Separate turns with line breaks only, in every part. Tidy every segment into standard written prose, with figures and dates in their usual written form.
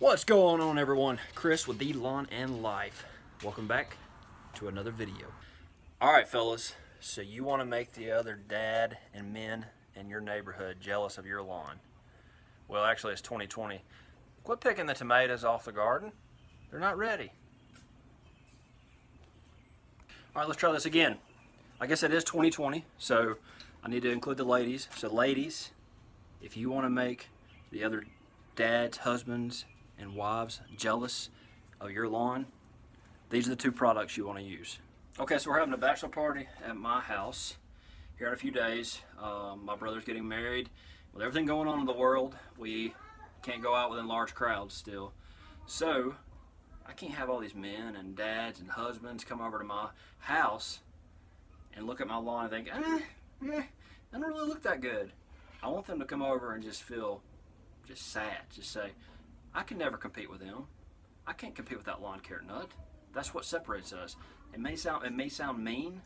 What's going on, everyone? Chris with The Lawn and Life. Welcome back to another video. Alright fellas, so you want to make the other dad and men in your neighborhood jealous of your lawn. Well, actually it's 2020. Quit picking the tomatoes off the garden. They're not ready. Alright, let's try this again. I guess it is 2020, so I need to include the ladies. So ladies, if you want to make the other dads, husbands, and wives jealous of your lawn, these are the two products you want to use. Okay, so we're having a bachelor party at my house here in a few days. My brother's getting married. With everything going on in the world, we can't go out within large crowds still. So I can't have all these men and dads and husbands come over to my house and look at my lawn and think, it doesn't really look that good. I want them to come over and just feel just sad, just say, I can never compete with them. I can't compete with that lawn care nut. That's what separates us. It may sound mean.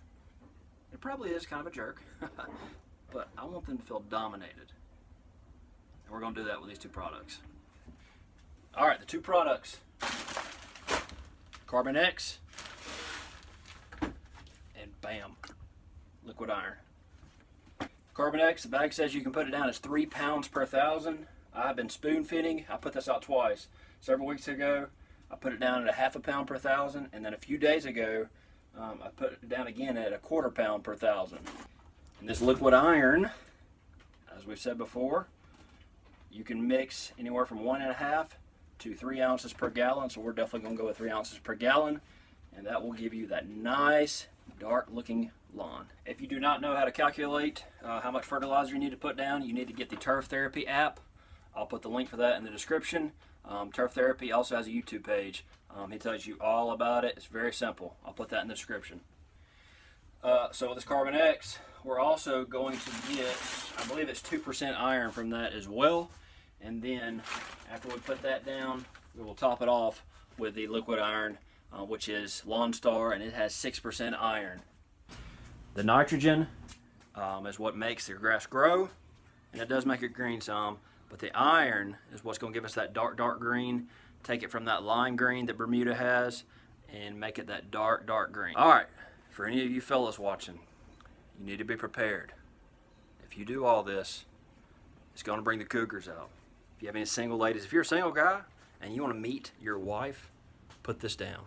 It probably is kind of a jerk. But I want them to feel dominated. And we're going to do that with these two products. Alright, the two products. Carbon X. And bam. Liquid iron. Carbon X, the bag says you can put it down as 3 pounds per 1,000. I've been spoon feeding. I put this out twice. Several weeks ago, I put it down at 1/2 pound per 1,000, and then a few days ago, I put it down again at 1/4 pound per 1,000. And this liquid iron, as we've said before, you can mix anywhere from 1.5 to 3 ounces per gallon. So we're definitely going to go with 3 ounces per gallon, and that will give you that nice, dark-looking lawn. If you do not know how to calculate how much fertilizer you need to put down, you need to get the Turf Therapy app. I'll put the link for that in the description. Turf Therapy also has a YouTube page. He tells you all about it. It's very simple. I'll put that in the description. So with this Carbon X, we're also going to get, I believe it's 2% iron from that as well. And then after we put that down, we will top it off with the liquid iron, which is Lawnstar, and it has 6% iron. The nitrogen is what makes your grass grow, and it does make it green some. But the iron is what's going to give us that dark green. Take it from that lime green that Bermuda has and make it that dark green. Alright, for any of you fellas watching, you need to be prepared. If you do all this, it's going to bring the cougars out. If you have any single ladies, if you're a single guy and you want to meet your wife, put this down.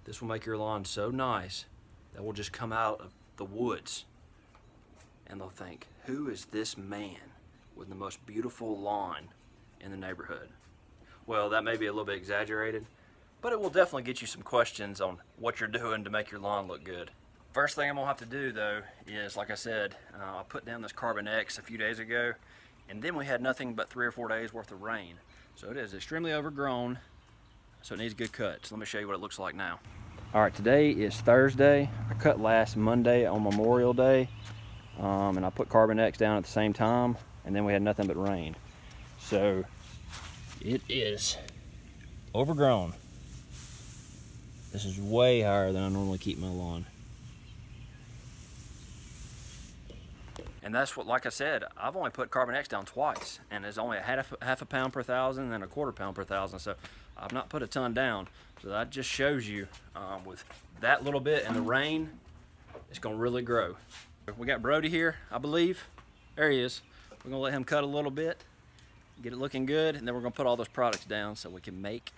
This will make your lawn so nice that will just come out of the woods and they'll think, who is this man with the most beautiful lawn in the neighborhood? Well, that may be a little bit exaggerated, but it will definitely get you some questions on what you're doing to make your lawn look good. First thing I'm gonna have to do though is, like I said, I put down this Carbon X a few days ago, and then we had nothing but 3 or 4 days worth of rain. So it is extremely overgrown, so it needs a good cut. So let me show you what it looks like now. All right, today is Thursday. I cut last Monday on Memorial Day, and I put Carbon X down at the same time, and then we had nothing but rain. So it is overgrown. This is way higher than I normally keep my lawn. And that's what, like I said, I've only put Carbon X down twice, and it's only half a pound per 1,000 and 1/4 pound per 1,000. So I've not put a ton down. So that just shows you with that little bit and the rain, it's gonna really grow. We got Brody here, I believe. There he is. We're gonna let him cut a little bit, get it looking good, and then we're gonna put all those products down so we can make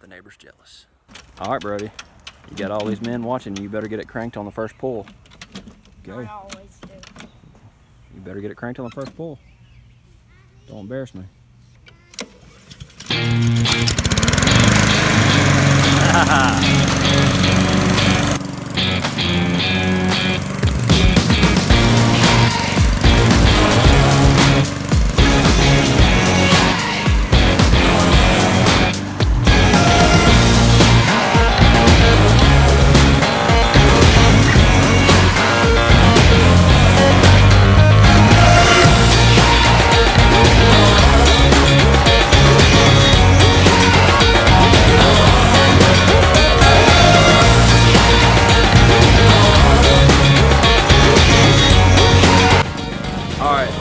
the neighbors jealous. All right, Brody, you got all these men watching. You better get it cranked on the first pull. Go.
I always do.
You better get it cranked on the first pull. Don't embarrass me.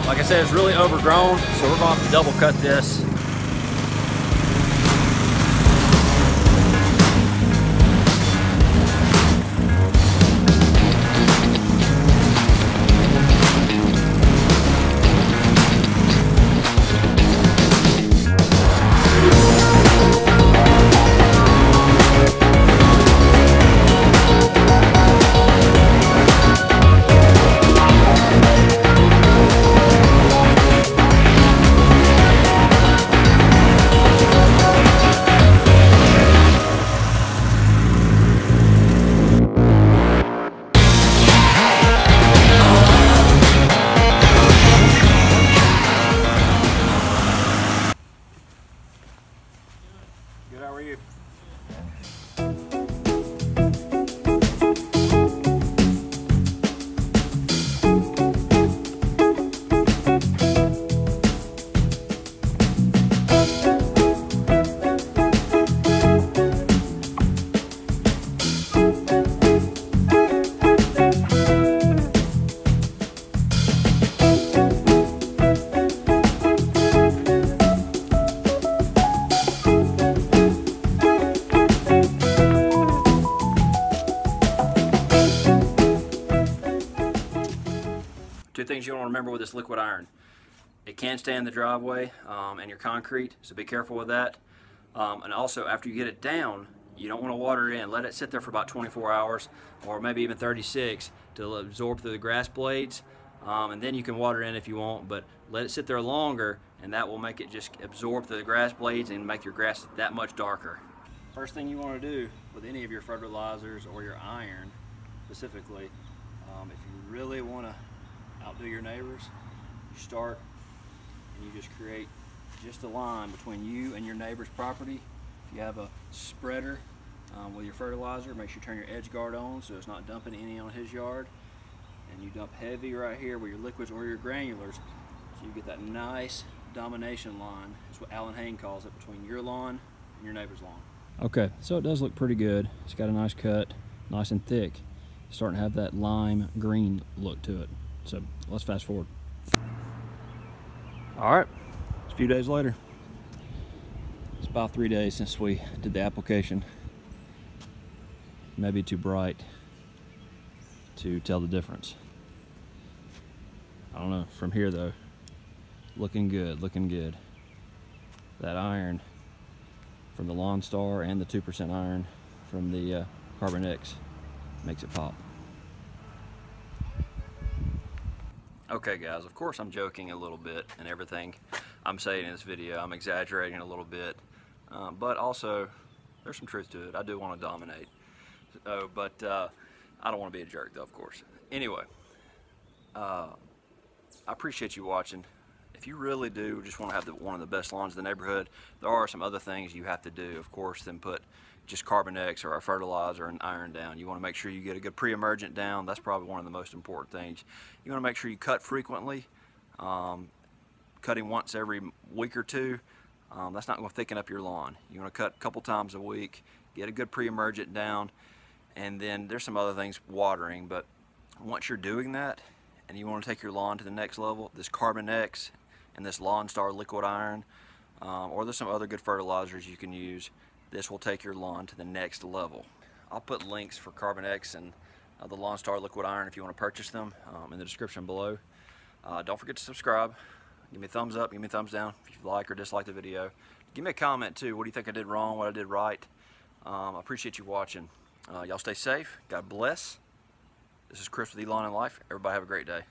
Like I said, it's really overgrown, so we're going to have to double cut this. Good, how are you? Two things you want to remember with this liquid iron. It can stay in the driveway and your concrete, so be careful with that. And also, after you get it down, you don't want to water it in. Let it sit there for about 24 hours or maybe even 36 to absorb through the grass blades. And then you can water it in if you want, but let it sit there longer and that will make it just absorb through the grass blades and make your grass that much darker. First thing you want to do with any of your fertilizers or your iron specifically, if you really want to outdo your neighbors, you start and you just create just a line between you and your neighbor's property. If you have a spreader with your fertilizer, make sure you turn your edge guard on so it's not dumping any on his yard. And you dump heavy right here with your liquids or your granulars, so you get that nice domination line. That's what Alan Hain calls it, between your lawn and your neighbor's lawn. Okay, so it does look pretty good. It's got a nice cut, nice and thick. It's starting to have that lime green look to it. So let's fast forward. All right, it's a few days later. It's about 3 days since we did the application. Maybe too bright to tell the difference. I don't know, from here though, looking good, looking good. That iron from the Lawnstar and the 2% iron from the Carbon X makes it pop. Okay guys, of course I'm joking a little bit and everything I'm saying in this video. I'm exaggerating a little bit, but also there's some truth to it. I do want to dominate, but I don't want to be a jerk though, of course. Anyway, I appreciate you watching. If you really do just want to have one of the best lawns in the neighborhood, there are some other things you have to do, of course, than put just Carbon X or a fertilizer and iron down. You want to make sure you get a good pre-emergent down. That's probably one of the most important things. You want to make sure you cut frequently, cutting once every week or two. That's not going to thicken up your lawn. You want to cut a couple times a week, get a good pre-emergent down, and then there's some other things, watering, but once you're doing that and you want to take your lawn to the next level, this Carbon X and this Lawnstar liquid iron, or there's some other good fertilizers you can use, this will take your lawn to the next level. I'll put links for Carbon X and the Lawnstar liquid iron if you want to purchase them in the description below. Don't forget to subscribe. Give me a thumbs up, give me a thumbs down if you like or dislike the video. Give me a comment too. What do you think I did wrong, what I did right? I appreciate you watching. Y'all stay safe. God bless. This is Chris with Elon in Life. Everybody have a great day.